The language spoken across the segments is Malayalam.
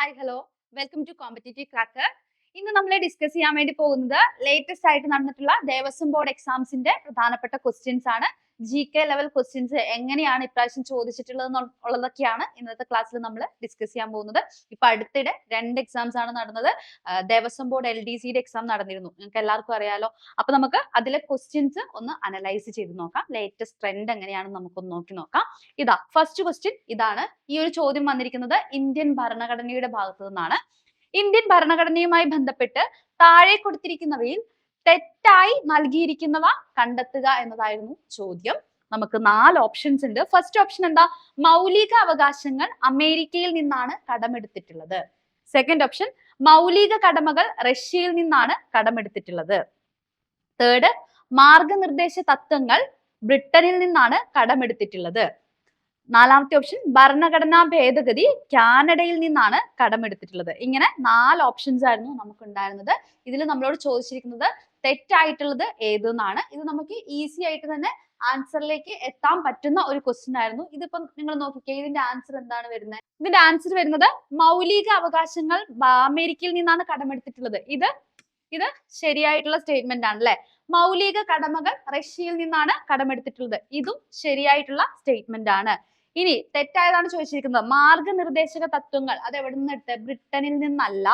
Hi hello welcome to competitive cracker. ഇന്ന് നമ്മൾ ഡിസ്കസ് ചെയ്യാൻ വേണ്ടി പോകുന്നത് ലേറ്റസ്റ്റ് ആയിട്ട് നടന്നിട്ടുള്ള ദേവസ്വം ബോർഡ് എക്സാംസിന്റെ പ്രധാനപ്പെട്ട ക്വസ്റ്റ്യൻസ് ആണ്. GK ലെവൽ ക്വസ്റ്റ്യൻസ് എങ്ങനെയാണ് ഇപ്രാവശ്യം ചോദിച്ചിട്ടുള്ളത് ഉള്ളതൊക്കെയാണ് ഇന്നത്തെ ക്ലാസ്സിൽ നമ്മൾ ഡിസ്കസ് ചെയ്യാൻ പോകുന്നത്. ഇപ്പൊ അടുത്തിടെ 2 എക്സാംസ് ആണ് നടന്നത്. ദേവസ്വം ബോർഡ് LDCയുടെ എക്സാം നടന്നിരുന്നു, നിങ്ങൾക്ക് എല്ലാവർക്കും അറിയാലോ. അപ്പൊ നമുക്ക് അതിലെ ക്വസ്റ്റ്യൻസ് ഒന്ന് അനലൈസ് ചെയ്ത് നോക്കാം. ലേറ്റസ്റ്റ് ട്രെൻഡ് എങ്ങനെയാണെന്ന് നമുക്കൊന്ന് നോക്കി നോക്കാം. ഇതാ ഫസ്റ്റ് ക്വസ്റ്റ്യൻ ഇതാണ്. ഈ ഒരു ചോദ്യം വന്നിരിക്കുന്നത് ഇന്ത്യൻ ഭരണഘടനയുടെ ഭാഗത്തു നിന്നാണ്. ഇന്ത്യൻ ഭരണഘടനയുമായി ബന്ധപ്പെട്ട് താഴെ കൊടുത്തിരിക്കുന്നവയിൽ തെറ്റായി നൽകിയിരിക്കുന്നവ കണ്ടെത്തുക എന്നതായിരുന്നു ചോദ്യം. നമുക്ക് 4 ഓപ്ഷൻസ് ഉണ്ട്. ഫസ്റ്റ് ഓപ്ഷൻ എന്താ? മൗലിക അവകാശങ്ങൾ അമേരിക്കയിൽ നിന്നാണ് കടമെടുത്തിട്ടുള്ളത്. സെക്കൻഡ് ഓപ്ഷൻ മൗലിക കടമകൾ റഷ്യയിൽ നിന്നാണ് കടമെടുത്തിട്ടുള്ളത്. തേർഡ് മാർഗനിർദ്ദേശ തത്വങ്ങൾ ബ്രിട്ടനിൽ നിന്നാണ് കടമെടുത്തിട്ടുള്ളത്. നാലാമത്തെ ഓപ്ഷൻ ഭരണഘടനാ ഭേദഗതി കാനഡയിൽ നിന്നാണ് കടമെടുത്തിട്ടുള്ളത്. ഇങ്ങനെ 4 ഓപ്ഷൻസ് ആയിരുന്നു നമുക്ക് ഉണ്ടായിരുന്നത്. ഇതിൽ നമ്മളോട് ചോദിച്ചിരിക്കുന്നത് തെറ്റായിട്ടുള്ളത് ഏതെന്നാണ്. ഇത് നമുക്ക് ഈസി ആയിട്ട് തന്നെ ആൻസറിലേക്ക് എത്താൻ പറ്റുന്ന ഒരു ക്വസ്റ്റ്യൻ ആയിരുന്നു. ഇതിപ്പം നിങ്ങൾ നോക്കിക്കേ, ഇതിന്റെ ആൻസർ എന്താണ് വരുന്നത്? ഇതിന്റെ ആൻസർ വരുന്നത് മൗലിക അവകാശങ്ങൾ അമേരിക്കയിൽ നിന്നാണ് കടമെടുത്തിട്ടുള്ളത്. ഇത് ശരിയായിട്ടുള്ള സ്റ്റേറ്റ്മെന്റ് ആണ് അല്ലെ. മൗലിക കടമകൾ റഷ്യയിൽ നിന്നാണ് കടമെടുത്തിട്ടുള്ളത്. ഇതും ശരിയായിട്ടുള്ള സ്റ്റേറ്റ്മെന്റ് ആണ്. ഇനി തെറ്റായതാണ് ചോദിച്ചിരിക്കുന്നത്. മാർഗനിർദ്ദേശക തത്വങ്ങൾ അത് എവിടെ നിന്ന് എടുത്ത്? ബ്രിട്ടനിൽ നിന്നല്ല.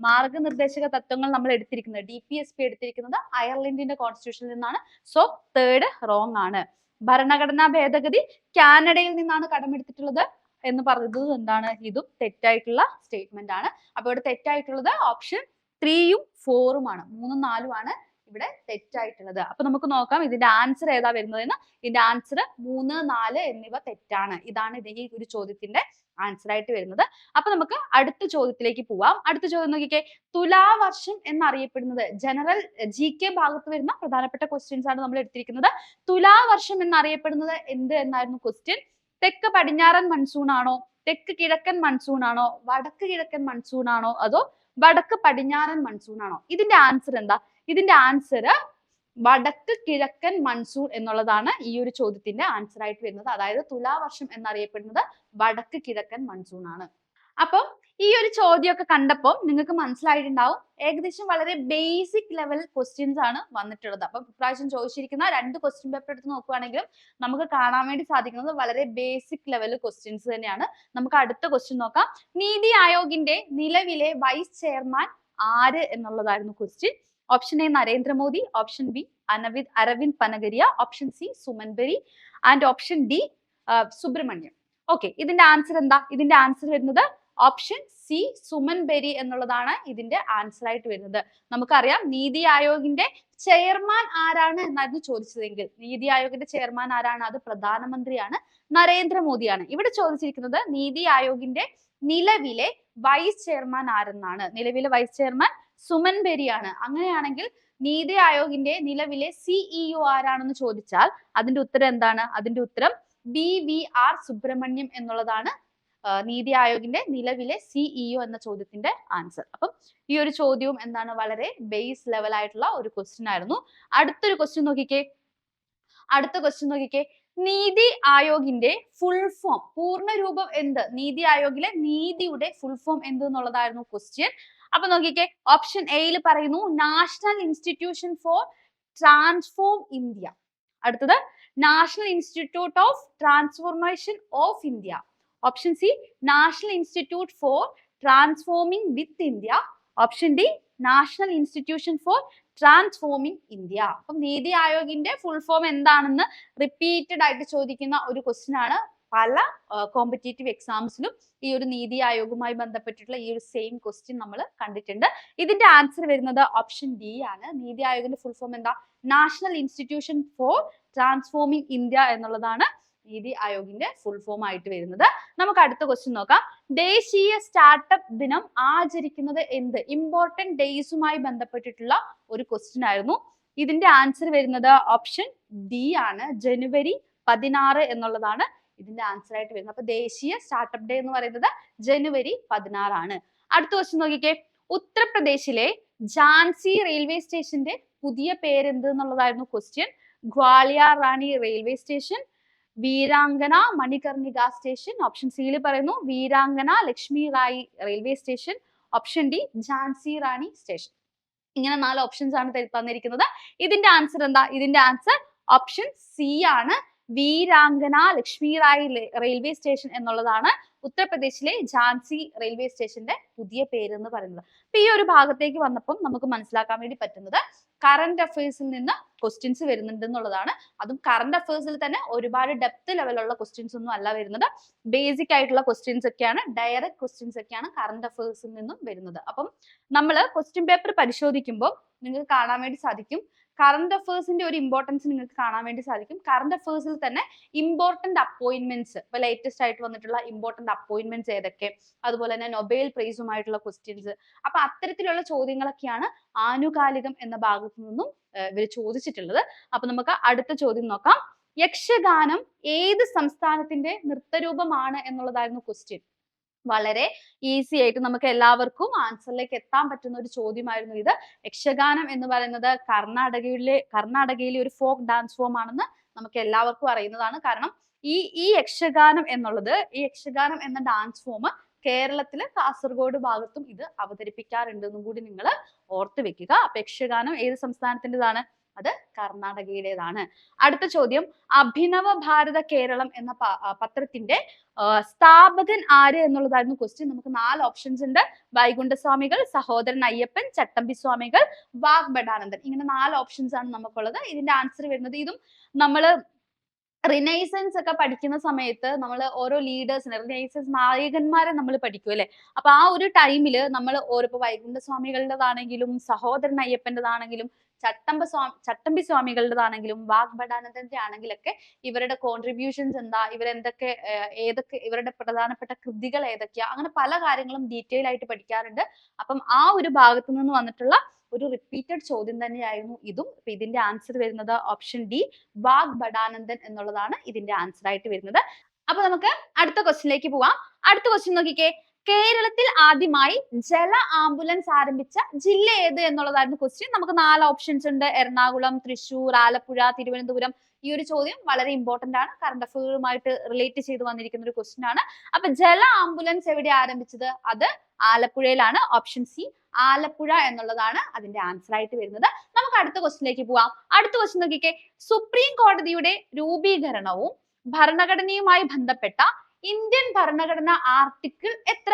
മാർഗനിർദ്ദേശക തത്വങ്ങൾ നമ്മൾ എടുത്തിരിക്കുന്നത് DPSP എടുത്തിരിക്കുന്നത് അയർലൻഡിന്റെ കോൺസ്റ്റിറ്റ്യൂഷനിൽ നിന്നാണ്. സോ തേർഡ് റോങ് ആണ്. ഭരണഘടനാ ഭേദഗതി കാനഡയിൽ നിന്നാണ് കടമെടുത്തിട്ടുള്ളത് എന്ന് പറഞ്ഞത് എന്താണ്? ഇതും തെറ്റായിട്ടുള്ള സ്റ്റേറ്റ്മെന്റ് ആണ്. അപ്പൊ ഇവിടെ തെറ്റായിട്ടുള്ളത് ഓപ്ഷൻ 3ഉം 4ഉം ആണ്. 3ഉം 4ഉം ആണ് ഇവിടെ തെറ്റായിട്ടുള്ളത്. അപ്പൊ നമുക്ക് നോക്കാം ഇതിന്റെ ആൻസർ ഏതാ വരുന്നതെന്ന്. ഇതിന്റെ ആൻസർ 3, 4 എന്നിവ തെറ്റാണ്. ഇതാണ് ഈ ഒരു ചോദ്യത്തിന്റെ ആൻസർ ആയിട്ട് വരുന്നത്. അപ്പൊ നമുക്ക് അടുത്ത ചോദ്യത്തിലേക്ക് പോവാം. അടുത്ത ചോദ്യം നോക്കിക്കേ. തുലാവർഷം എന്നറിയപ്പെടുന്നത് ജനറൽ GK ഭാഗത്ത് വരുന്ന പ്രധാനപ്പെട്ട ക്വസ്റ്റ്യൻസ് ആണ് നമ്മൾ എടുത്തിരിക്കുന്നത്. തുലാവർഷം എന്നറിയപ്പെടുന്നത് എന്ത് എന്നായിരുന്നു ക്വസ്റ്റ്യൻ? തെക്ക് പടിഞ്ഞാറൻ മൺസൂൺ ആണോ, തെക്ക് കിഴക്കൻ മൺസൂൺ ആണോ, വടക്ക് കിഴക്കൻ മൺസൂൺ ആണോ, അതോ വടക്ക് പടിഞ്ഞാറൻ മൺസൂൺ ആണോ? ഇതിന്റെ ആൻസർ എന്താ? ഇതിന്റെ ആൻസർ വടക്ക് കിഴക്കൻ മൺസൂൺ എന്നുള്ളതാണ് ഈ ഒരു ചോദ്യത്തിന്റെ ആൻസർ ആയിട്ട് വരുന്നത്. അതായത് തുലാവർഷം എന്നറിയപ്പെടുന്നത് വടക്ക് കിഴക്കൻ മൺസൂൺ ആണ്. അപ്പം ഈ ഒരു ചോദ്യമൊക്കെ കണ്ടപ്പോൾ നിങ്ങൾക്ക് മനസ്സിലായിട്ടുണ്ടാവും ഏകദേശം വളരെ ബേസിക് ലെവൽ ക്വസ്റ്റ്യൻസ് ആണ് വന്നിട്ടുള്ളത്. അപ്പം ഇപ്രാവശ്യം ചോദിച്ചിരിക്കുന്ന 2 ക്വസ്റ്റ്യൻ പേപ്പർ എടുത്ത് നോക്കുകയാണെങ്കിലും നമുക്ക് കാണാൻ വേണ്ടി സാധിക്കുന്നത് വളരെ ബേസിക് ലെവൽ ക്വസ്റ്റ്യൻസ് തന്നെയാണ്. നമുക്ക് അടുത്ത ക്വസ്റ്റ്യൻ നോക്കാം. നീതി ആയോഗിന്റെ നിലവിലെ വൈസ് ചെയർമാൻ ആര് എന്നുള്ളതായിരുന്നു question. Option A Narendra Modi, option B Aravind Panagariya, option C Suman ബെരി and option D Subrahmanyam. Okay, ഇതിന്റെ ആൻസർ എന്താ? ഇതിന്റെ ആൻസർ വരുന്നത് ഓപ്ഷൻ സി സുമൻ ബെരി എന്നുള്ളതാണ് ഇതിന്റെ ആൻസർ ആയിട്ട് വരുന്നത്. നമുക്കറിയാം നീതി ആയോഗിന്റെ ചെയർമാൻ ആരാണ് എന്നായിരുന്നു ചോദിച്ചതെങ്കിൽ നീതി ആയോഗിന്റെ ചെയർമാൻ ആരാണ്? അത് പ്രധാനമന്ത്രിയാണ്, നരേന്ദ്രമോദിയാണ്. ഇവിടെ ചോദിച്ചിരിക്കുന്നത് നീതി ആയോഗിന്റെ നിലവിലെ വൈസ് ചെയർമാൻ ആരെന്നാണ്. നിലവിലെ വൈസ് ചെയർമാൻ സുമൻ ബെരിയാണ്. അങ്ങനെയാണെങ്കിൽ നീതി ആയോഗിന്റെ നിലവിലെ CEO ആരാണെന്ന് ചോദിച്ചാൽ അതിന്റെ ഉത്തരം എന്താണ്? അതിന്റെ ഉത്തരം BVR സുബ്രഹ്മണ്യം എന്നുള്ളതാണ് നീതി ആയോഗിന്റെ നിലവിലെ CEO എന്ന ചോദ്യത്തിന്റെ ആൻസർ. അപ്പം ഈ ഒരു ചോദ്യവും എന്താണ്? വളരെ ബേസ് ലെവൽ ആയിട്ടുള്ള ഒരു ക്വസ്റ്റ്യൻ ആയിരുന്നു. അടുത്തൊരു ക്വസ്റ്റ്യൻ നോക്കിക്കേ. അടുത്ത ക്വസ്റ്റ്യൻ നോക്കിക്കേ. നീതി ആയോഗിന്റെ ഫുൾ ഫോം, പൂർണ്ണ രൂപം എന്ത്? നീതി ആയോഗിലെ നീതിയുടെ ഫുൾ ഫോം എന്ത് എന്നുള്ളതായിരുന്നു ക്വസ്റ്റ്യൻ. അപ്പൊ നോക്കിക്കേ, ഓപ്ഷൻ എയിൽ പറയുന്നു national institution for transform India. അടുത്തത് national institute of transformation of India. Option C national institute for transforming with India. Option D national institution for transforming India. അപ്പം നീതി ആയോഗിന്റെ ഫുൾ ഫോം എന്താണെന്ന് റിപ്പീറ്റഡ് ആയിട്ട് ചോദിക്കുന്ന ഒരു ക്വസ്റ്റ്യൻ ആണ്. പല കോമ്പറ്റേറ്റീവ് എക്സാംസിലും ഈ ഒരു നീതി ആയോഗുമായി ബന്ധപ്പെട്ടിട്ടുള്ള ഈ ഒരു സെയിം ക്വസ്റ്റ്യൻ നമ്മൾ കണ്ടിട്ടുണ്ട്. ഇതിന്റെ ആൻസർ വരുന്നത് ഓപ്ഷൻ ഡി ആണ്. നീതി ആയോഗിന്റെ ഫുൾ ഫോം എന്താ? National institution for transforming India എന്നുള്ളതാണ് നീതി ആയോഗിന്റെ ഫുൾ ഫോം ആയിട്ട് വരുന്നത്. നമുക്ക് അടുത്ത ക്വസ്റ്റ്യൻ നോക്കാം. ദേശീയ സ്റ്റാർട്ടപ്പ് ദിനം ആചരിക്കുന്നത് എന്ത്? ഇമ്പോർട്ടന്റ് ഡേയ്സുമായി ബന്ധപ്പെട്ടിട്ടുള്ള ഒരു ക്വസ്റ്റ്യൻ ആയിരുന്നു. ഇതിന്റെ ആൻസർ വരുന്നത് ഓപ്ഷൻ ഡി ആണ്. ജനുവരി 16 എന്നുള്ളതാണ് ഇതിന്റെ ആൻസർ ആയിട്ട് വരുന്നത്. അപ്പൊ ദേശീയ സ്റ്റാർട്ടപ്പ് ഡേ എന്ന് പറയുന്നത് ജനുവരി 16 ആണ്. അടുത്ത ക്വസ്റ്റ്യൻ നോക്കിക്കേ. ഉത്തർപ്രദേശിലെ ഝാൻസി റെയിൽവേ സ്റ്റേഷന്റെ പുതിയ പേര് എന്ത് എന്നുള്ളതായിരുന്നു question. Gwalior Rani railway station, Veerangana Manikarnika station. Option സിയിൽ പറയുന്നു Veerangana Lakshmi Rai railway station. Option D Jhansi Rani station. ഇങ്ങനെ 4 ഓപ്ഷൻസ് ആണ് തന്നിരിക്കുന്നത്. ഇതിന്റെ ആൻസർ എന്താ? ഇതിന്റെ ആൻസർ ഓപ്ഷൻ സി ആണ്. വീരാങ്കന ലക്ഷ്മി റായി റെയിൽവേ സ്റ്റേഷൻ എന്നുള്ളതാണ് ഉത്തർപ്രദേശിലെ ഝാൻസി റെയിൽവേ സ്റ്റേഷന്റെ പുതിയ പേര് എന്ന് പറയുന്നത്. അപ്പൊ ഈ ഒരു ഭാഗത്തേക്ക് വന്നപ്പോൾ നമുക്ക് മനസ്സിലാക്കാൻ വേണ്ടി പറ്റുന്നത് കറന്റ് അഫയേഴ്സിൽ നിന്ന് ക്വസ്റ്റ്യൻസ് വരുന്നുണ്ട് എന്നുള്ളതാണ്. അതും കറന്റ് അഫയേഴ്സിൽ തന്നെ ഒരുപാട് ഡെപ്ത് ലെവലുള്ള ക്വസ്റ്റ്യൻസ് ഒന്നും അല്ല വരുന്നത്. ബേസിക് ആയിട്ടുള്ള ക്വസ്റ്റ്യൻസ് ഒക്കെയാണ്, ഡയറക്റ്റ് ക്വസ്റ്റ്യൻസ് ഒക്കെയാണ് കറന്റ് അഫയേഴ്സിൽ നിന്നും വരുന്നത്. അപ്പം നമ്മൾ ക്വസ്റ്റ്യൻ പേപ്പർ പരിശോധിക്കുമ്പോൾ നിങ്ങൾക്ക് കാണാൻ വേണ്ടി സാധിക്കും കറന്റ് അഫയേഴ്സിന്റെ ഒരു ഇമ്പോർട്ടൻസ് നിങ്ങൾക്ക് കാണാൻ വേണ്ടി സാധിക്കും. കറന്റ് അഫയേഴ്സിൽ തന്നെ ഇമ്പോർട്ടന്റ് അപ്പോയിന്റ്മെന്റ്സ്, ഇപ്പൊ ലേറ്റസ്റ്റ് ആയിട്ട് വന്നിട്ടുള്ള ഇമ്പോർട്ടന്റ് അപ്പോയിന്റ്മെന്റ്സ് ഏതൊക്കെ, അതുപോലെ തന്നെ നൊബേൽ പ്രൈസുമായിട്ടുള്ള ക്വസ്റ്റ്യൻസ്, അപ്പൊ അത്തരത്തിലുള്ള ചോദ്യങ്ങളൊക്കെയാണ് ആനുകാലികം എന്ന ഭാഗത്തു നിന്നും ഇവർ ചോദിച്ചിട്ടുള്ളത്. അപ്പൊ നമുക്ക് അടുത്ത ചോദ്യം നോക്കാം. യക്ഷഗാനം ഏത് സംസ്ഥാനത്തിന്റെ നൃത്തരൂപമാണ് എന്നുള്ളതായിരുന്നു ക്വസ്റ്റ്യൻ. വളരെ ഈസി ആയിട്ട് നമുക്ക് എല്ലാവർക്കും ആൻസറിലേക്ക് എത്താൻ പറ്റുന്ന ഒരു ചോദ്യമായിരുന്നു ഇത്. യക്ഷഗാനം എന്ന് പറയുന്നത് കർണാടകയിലെ ഒരു ഫോക്ക് ഡാൻസ് ഫോം ആണെന്ന് നമുക്ക് എല്ലാവർക്കും അറിയുന്നതാണ്. കാരണം ഈ യക്ഷഗാനം എന്ന ഡാൻസ് ഫോം കേരളത്തിലെ കാസർഗോഡ് ഭാഗത്തും ഇത് അവതരിപ്പിക്കാറുണ്ട് എന്നും കൂടി നിങ്ങൾ ഓർത്ത് വെക്കുക. അപ്പൊ യക്ഷഗാനം ഏത് സംസ്ഥാനത്തിൻ്റെതാണ്? അത് കർണാടകയുടേതാണ്. അടുത്ത ചോദ്യം, അഭിനവ ഭാരത കേരളം എന്ന പത്രത്തിന്റെ സ്ഥാപകൻ ആര് എന്നുള്ളതായിരുന്നു ക്വസ്റ്റ്യൻ. നമുക്ക് 4 ഓപ്ഷൻസ് ഉണ്ട്. വൈകുണ്ഠസ്വാമികൾ, സഹോദരൻ അയ്യപ്പൻ, ചട്ടമ്പി സ്വാമികൾ, വാഗ്ഭടാനന്ദൻ. ഇങ്ങനെ 4 ഓപ്ഷൻസ് ആണ് നമുക്കുള്ളത്. ഇതിന്റെ ആൻസർ വരുന്നത്, ഇതും നമ്മൾ റിനൈസൻസ് ഒക്കെ പഠിക്കുന്ന സമയത്ത് നമ്മൾ ഓരോ ലീഡേഴ്സിനെ, റിനൈസൻസ് നായകന്മാരെ നമ്മൾ പഠിക്കും അല്ലെ. അപ്പൊ ആ ഒരു ടൈമിൽ നമ്മൾ ഓരോ വൈകുണ്ഠസ്വാമികളുടേതാണെങ്കിലും സഹോദരൻ അയ്യപ്പൻ്റെതാണെങ്കിലും ചട്ടമ്പി സ്വാമികളുടേതാണെങ്കിലും വാഗ്ഭടാനന്ദന്റെ ആണെങ്കിലൊക്കെ ഇവരുടെ കോൺട്രിബ്യൂഷൻസ് എന്താ, ഏതൊക്കെ ഇവരുടെ പ്രധാനപ്പെട്ട കൃതികൾ ഏതൊക്കെയാ, അങ്ങനെ പല കാര്യങ്ങളും ഡീറ്റെയിൽ ആയിട്ട് പഠിക്കാറുണ്ട്. അപ്പം ആ ഒരു ഭാഗത്തു നിന്ന് വന്നിട്ടുള്ള ഒരു റിപ്പീറ്റഡ് ചോദ്യം തന്നെയായിരുന്നു ഇതും. അപ്പൊ ഇതിന്റെ ആൻസർ വരുന്നത് ഓപ്ഷൻ ഡി വാഗ്ഭടാനന്ദൻ എന്നുള്ളതാണ് ഇതിന്റെ ആൻസർ ആയിട്ട് വരുന്നത്. അപ്പൊ നമുക്ക് അടുത്ത ക്വസ്റ്റ്യനിലേക്ക് പോവാം. അടുത്ത ക്വസ്റ്റ്യൻ നോക്കിക്കേ. കേരളത്തിൽ ആദ്യമായി ജല ആംബുലൻസ് ആരംഭിച്ച ജില്ല ഏത് എന്നുള്ളതായിരുന്നു ക്വസ്റ്റ്യൻ. നമുക്ക് 4 ഓപ്ഷൻസ് ഉണ്ട്. എറണാകുളം, തൃശൂർ, ആലപ്പുഴ, തിരുവനന്തപുരം. ഈ ഒരു ചോദ്യം വളരെ ഇമ്പോർട്ടന്റ് ആണ്, കറണ്ട് അഫയറുമായിട്ട് റിലേറ്റ് ചെയ്ത് വന്നിരിക്കുന്ന ഒരു ക്വസ്റ്റ്യൻ ആണ്. അപ്പൊ ജല ആംബുലൻസ് എവിടെ ആരംഭിച്ചത്? അത് ആലപ്പുഴയിലാണ്. ഓപ്ഷൻ സി ആലപ്പുഴ എന്നുള്ളതാണ് അതിന്റെ ആൻസർ ആയിട്ട് വരുന്നത്. നമുക്ക് അടുത്ത ക്വസ്റ്റ്യനിലേക്ക് പോവാം. അടുത്ത ക്വസ്റ്റ്യൻ നോക്കിക്കേ. സുപ്രീം കോടതിയുടെ രൂപീകരണവും ഭരണഘടനയുമായി ബന്ധപ്പെട്ട ഇന്ത്യൻ ഭരണഘടന ആർട്ടിക്കിൾ എത്ര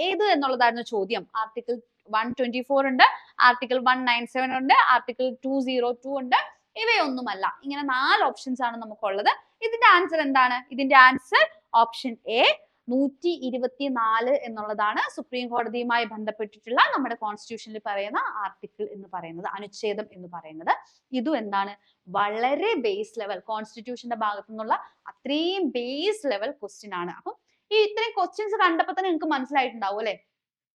ഏത് എന്നുള്ളതായിരുന്നു ചോദ്യം. ആർട്ടിക്കിൾ 124 ഉണ്ട്, ആർട്ടിക്കിൾ 197 ഉണ്ട്, ആർട്ടിക്കിൾ 202 ഉണ്ട്. ഇവയൊന്നുമല്ല. ഇങ്ങനെ 4 ഓപ്ഷൻസ് ആണ് നമുക്കുള്ളത്. ഇതിന്റെ ആൻസർ എന്താണ്? ഇതിന്റെ ആൻസർ ഓപ്ഷൻ എ 124 എന്നുള്ളതാണ്. സുപ്രീം കോടതിയുമായി ബന്ധപ്പെട്ടിട്ടുള്ള നമ്മുടെ കോൺസ്റ്റിറ്റ്യൂഷനിൽ പറയുന്ന ആർട്ടിക്കിൾ എന്ന് പറയുന്നത്, അനുച്ഛേദം എന്ന് പറയുന്നത്. ഇതും എന്താണ്? വളരെ ബേസ് ലെവൽ, കോൺസ്റ്റിറ്റ്യൂഷന്റെ ഭാഗത്തു നിന്നുള്ള അത്രയും ബേസ് ലെവൽ ക്വസ്റ്റ്യൻ ആണ്. അപ്പം ഈ ഇത്രയും ക്വസ്റ്റ്യൻസ് കണ്ടപ്പോൾ തന്നെ നിങ്ങൾക്ക് മനസ്സിലായിട്ടുണ്ടാവും അല്ലെ,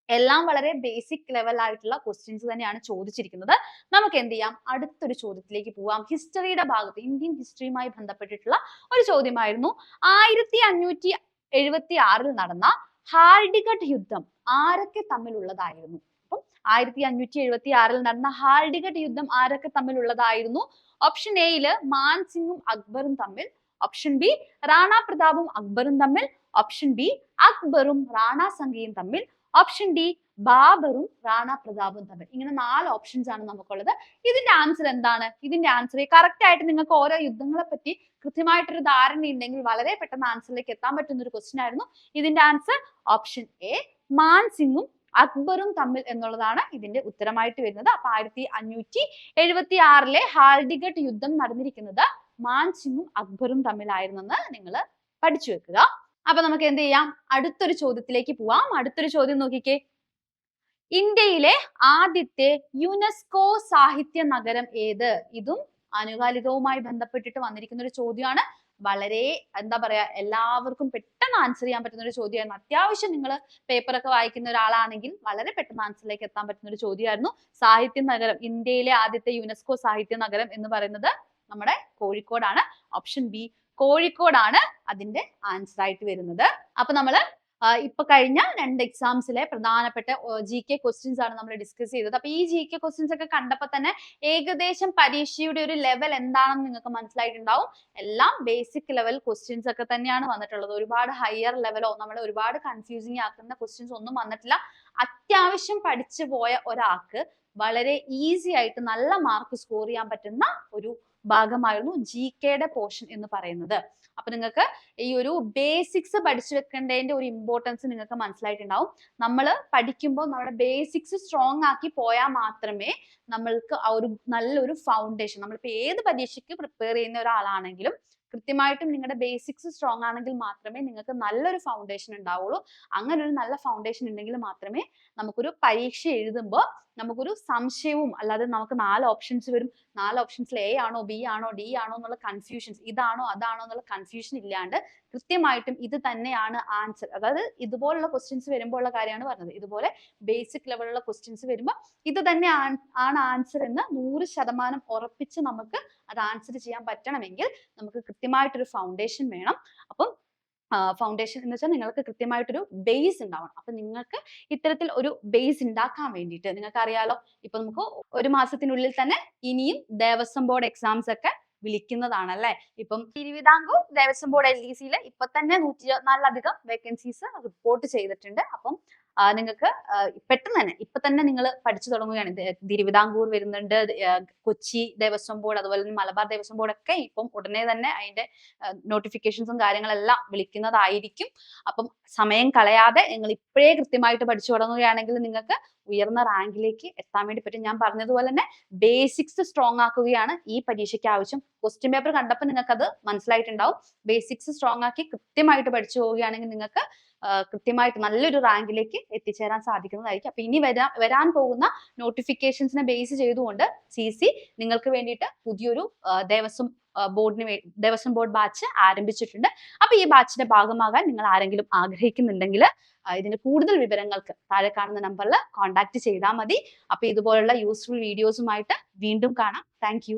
എല്ലാം വളരെ ബേസിക് ലെവൽ ആയിട്ടുള്ള ക്വസ്റ്റ്യൻസ് തന്നെയാണ് ചോദിച്ചിരിക്കുന്നത്. നമുക്ക് എന്ത് ചെയ്യാം, അടുത്തൊരു ചോദ്യത്തിലേക്ക് പോവാം. ഹിസ്റ്ററിയുടെ ഭാഗത്ത്, ഇന്ത്യൻ ഹിസ്റ്ററിയുമായി ബന്ധപ്പെട്ടിട്ടുള്ള ഒരു ചോദ്യമായിരുന്നു. 1576 നടന്ന ഹാൽഡിഗട്ട് യുദ്ധം ആരൊക്കെ തമ്മിലുള്ളതായിരുന്നു? അപ്പം 1576 നടന്ന ഹാൽഡിഗട്ട് യുദ്ധം ആരൊക്കെ തമ്മിലുള്ളതായിരുന്നു? ഓപ്ഷൻ എയില് മാൻസിംഗും അക്ബറും തമ്മിൽ, ഓപ്ഷൻ ബി റാണ പ്രതാപും അക്ബറും തമ്മിൽ, ഓപ്ഷൻ ബി അക്ബറും റാണ സംഗയും തമ്മിൽ, ഓപ്ഷൻ ഡി ബാബറും റാണ പ്രതാപും തമ്മിൽ. ഇങ്ങനെ 4 ഓപ്ഷൻസ് ആണ് നമുക്കുള്ളത്. ഇതിന്റെ ആൻസർ എന്താണ്? ഇതിന്റെ ആൻസർ കറക്റ്റ് ആയിട്ട് നിങ്ങൾക്ക് ഓരോ യുദ്ധങ്ങളെ പറ്റി കൃത്യമായിട്ടൊരു ധാരണ ഉണ്ടെങ്കിൽ വളരെ പെട്ടെന്ന് ആൻസറിലേക്ക് എത്താൻ പറ്റുന്ന ഒരു ക്വസ്റ്റ്യൻ ആയിരുന്നു. ഇതിന്റെ ആൻസർ ഓപ്ഷൻ എ മാൻസിംഗും അക്ബറും തമ്മിൽ എന്നുള്ളതാണ് ഇതിന്റെ ഉത്തരമായിട്ട് വരുന്നത്. അപ്പൊ 1576 ഹാൽഡിഗട്ട് യുദ്ധം നടന്നിരിക്കുന്നത് മാൻസിംഗും അക്ബറും തമ്മിലായിരുന്നെന്ന് നിങ്ങൾ പഠിച്ചു വെക്കുക. അപ്പൊ നമുക്ക് എന്ത് ചെയ്യാം, അടുത്തൊരു ചോദ്യത്തിലേക്ക് പോവാം. അടുത്തൊരു ചോദ്യം നോക്കിക്കേ. ഇന്ത്യയിലെ ആദ്യത്തെ യുനെസ്കോ സാഹിത്യ നഗരം ഏത്? ഇതും ആനുകാലികവുമായി ബന്ധപ്പെട്ടിട്ട് വന്നിരിക്കുന്ന ഒരു ചോദ്യമാണ്. വളരെ എന്താ പറയാ, എല്ലാവർക്കും പെട്ടെന്ന് ആൻസർ ചെയ്യാൻ പറ്റുന്ന ഒരു ചോദ്യമായിരുന്നു. അത്യാവശ്യം നിങ്ങൾ പേപ്പറൊക്കെ വായിക്കുന്ന ഒരാളാണെങ്കിൽ വളരെ പെട്ടെന്ന് ആൻസറിലേക്ക് എത്താൻ പറ്റുന്ന ഒരു ചോദ്യമായിരുന്നു. സാഹിത്യ നഗരം, ഇന്ത്യയിലെ ആദ്യത്തെ യുനെസ്കോ സാഹിത്യ നഗരം എന്ന് പറയുന്നത് നമ്മുടെ കോഴിക്കോടാണ്. ഓപ്ഷൻ ബി കോഴിക്കോടാണ് അതിന്റെ ആൻസർ ആയിട്ട് വരുന്നത്. അപ്പൊ നമ്മള് ഇപ്പൊ കഴിഞ്ഞ 2 എക്സാംസിലെ പ്രധാനപ്പെട്ട GK ക്വസ്റ്റ്യൻസ് ആണ് നമ്മൾ ഡിസ്കസ് ചെയ്തത്. അപ്പൊ ഈ GK ക്വസ്റ്റ്യൻസ് ഒക്കെ കണ്ടപ്പോൾ തന്നെ ഏകദേശം പരീക്ഷയുടെ ഒരു ലെവൽ എന്താണെന്ന് നിങ്ങൾക്ക് മനസ്സിലായിട്ടുണ്ടാവും. എല്ലാം ബേസിക് ലെവൽ ക്വസ്റ്റ്യൻസ് ഒക്കെ തന്നെയാണ് വന്നിട്ടുള്ളത്. ഒരുപാട് ഹയർ ലെവലോ നമ്മളെ ഒരുപാട് കൺഫ്യൂസിങ് ആക്കുന്ന ക്വസ്റ്റ്യൻസ് ഒന്നും വന്നിട്ടില്ല. അത്യാവശ്യം പഠിച്ചു പോയ ഒരാൾക്ക് വളരെ ഈസി ആയിട്ട് നല്ല മാർക്ക് സ്കോർ ചെയ്യാൻ പറ്റുന്ന ഒരു ഭാഗമായിരുന്നു GKയുടെ പോർഷൻ എന്ന് പറയുന്നത്. അപ്പൊ നിങ്ങൾക്ക് ഈ ഒരു ബേസിക്സ് പഠിച്ചു വെക്കേണ്ടതിന്റെ ഒരു ഇമ്പോർട്ടൻസ് നിങ്ങൾക്ക് മനസ്സിലായിട്ടുണ്ടാവും. നമ്മൾ പഠിക്കുമ്പോൾ നമ്മുടെ ബേസിക്സ് സ്ട്രോങ് ആക്കി പോയാൽ മാത്രമേ നമ്മൾക്ക് ആ ഒരു നല്ലൊരു ഫൗണ്ടേഷൻ, നമ്മളിപ്പോൾ ഏത് പരീക്ഷയ്ക്ക് പ്രിപ്പയർ ചെയ്യുന്ന ഒരാളാണെങ്കിലും കൃത്യമായിട്ടും നിങ്ങളുടെ ബേസിക്സ് സ്ട്രോങ് ആണെങ്കിൽ മാത്രമേ നിങ്ങൾക്ക് നല്ലൊരു ഫൗണ്ടേഷൻ ഉണ്ടാവുള്ളൂ. അങ്ങനെ ഒരു നല്ല ഫൗണ്ടേഷൻ ഉണ്ടെങ്കിൽ മാത്രമേ നമുക്കൊരു പരീക്ഷ എഴുതുമ്പോൾ നമുക്കൊരു സംശയവും, അല്ലാതെ നമുക്ക് 4 ഓപ്ഷൻസ് വരും, 4 ഓപ്ഷൻസിൽ A ആണോ B ആണോ D ആണോ എന്നുള്ള കൺഫ്യൂഷൻസ്, ഇതാണോ അതാണോ എന്നുള്ള കൺഫ്യൂഷൻ ഇല്ലാണ്ട് കൃത്യമായിട്ടും ഇത് തന്നെയാണ് ആൻസർ. അതായത് ഇതുപോലുള്ള ക്വസ്റ്റ്യൻസ് വരുമ്പോൾ ഉള്ള കാര്യമാണ് പറഞ്ഞത്. ഇതുപോലെ ബേസിക് ലെവലുള്ള ക്വസ്റ്റ്യൻസ് വരുമ്പോൾ ഇത് തന്നെ ആണ് ആൻസർ എന്ന് 100% ഉറപ്പിച്ച് നമുക്ക് അത് ആൻസർ ചെയ്യാൻ പറ്റണമെങ്കിൽ നമുക്ക് കൃത്യമായിട്ടൊരു ഫൗണ്ടേഷൻ വേണം. അപ്പം ഫൗണ്ടേഷൻ എന്ന് വെച്ചാൽ നിങ്ങൾക്ക് കൃത്യമായിട്ടൊരു ബേസ് ഉണ്ടാവണം. അപ്പൊ നിങ്ങൾക്ക് ഇത്തരത്തിൽ ഒരു ബേസ് ഉണ്ടാക്കാൻ വേണ്ടിയിട്ട് നിങ്ങൾക്ക് അറിയാലോ, ഇപ്പൊ നമുക്ക് ഒരു മാസത്തിനുള്ളിൽ തന്നെ ഇനിയും ദേവസ്വം ബോർഡ് എക്സാംസ് ഒക്കെ വിളിക്കുന്നതാണല്ലേ. ഇപ്പം തിരുവിതാംകൂർ ദേവസ്വം ബോർഡ് LDCയിൽ ഇപ്പൊ തന്നെ 124 വേക്കൻസീസ് റിപ്പോർട്ട് ചെയ്തിട്ടുണ്ട്. അപ്പം നിങ്ങൾക്ക് പെട്ടെന്ന് തന്നെ ഇപ്പൊ തന്നെ നിങ്ങൾ പഠിച്ചു തുടങ്ങുകയാണ്. തിരുവിതാംകൂർ വരുന്നുണ്ട്, കൊച്ചി ദേവസ്വം ബോർഡ്, അതുപോലെ തന്നെ മലബാർ ദേവസ്വം ബോർഡ് ഒക്കെ ഇപ്പം ഉടനെ തന്നെ അതിന്റെ നോട്ടിഫിക്കേഷൻസും കാര്യങ്ങളെല്ലാം വിളിക്കുന്നതായിരിക്കും. അപ്പം സമയം കളയാതെ നിങ്ങൾ ഇപ്പോഴേ കൃത്യമായിട്ട് പഠിച്ചു തുടങ്ങുകയാണെങ്കിൽ നിങ്ങൾക്ക് ഉയർന്ന റാങ്കിലേക്ക് എത്താൻ വേണ്ടി പറ്റും. ഞാൻ പറഞ്ഞതുപോലെ തന്നെ ബേസിക്സ് സ്ട്രോങ് ആക്കുകയാണ് ഈ പരീക്ഷയ്ക്ക് ആവശ്യം. ക്വസ്റ്റ്യൻ പേപ്പർ കണ്ടപ്പോൾ നിങ്ങൾക്ക് അത് മനസ്സിലായിട്ടുണ്ടാവും. ബേസിക്സ് സ്ട്രോങ് ആക്കി കൃത്യമായിട്ട് പഠിച്ചു പോവുകയാണെങ്കിൽ നിങ്ങൾക്ക് കൃത്യമായിട്ട് നല്ലൊരു റാങ്കിലേക്ക് എത്തിച്ചേരാൻ സാധിക്കുന്നതായിരിക്കും. അപ്പൊ ഇനി വരാൻ പോകുന്ന നോട്ടിഫിക്കേഷൻസിനെ ബേസ് ചെയ്തുകൊണ്ട് CC നിങ്ങൾക്ക് വേണ്ടിയിട്ട് പുതിയൊരു ദേവസ്വം ബോർഡ് ബാച്ച് ആരംഭിച്ചിട്ടുണ്ട്. അപ്പൊ ഈ ബാച്ചിന്റെ ഭാഗമാകാൻ നിങ്ങൾ ആരെങ്കിലും ആഗ്രഹിക്കുന്നുണ്ടെങ്കിൽ ഇതിന്റെ കൂടുതൽ വിവരങ്ങൾക്ക് താഴെ കാണുന്ന നമ്പറിൽ കോൺടാക്ട് ചെയ്താൽ മതി. അപ്പൊ ഇതുപോലുള്ള യൂസ്ഫുൾ വീഡിയോസുമായിട്ട് വീണ്ടും കാണാം. താങ്ക്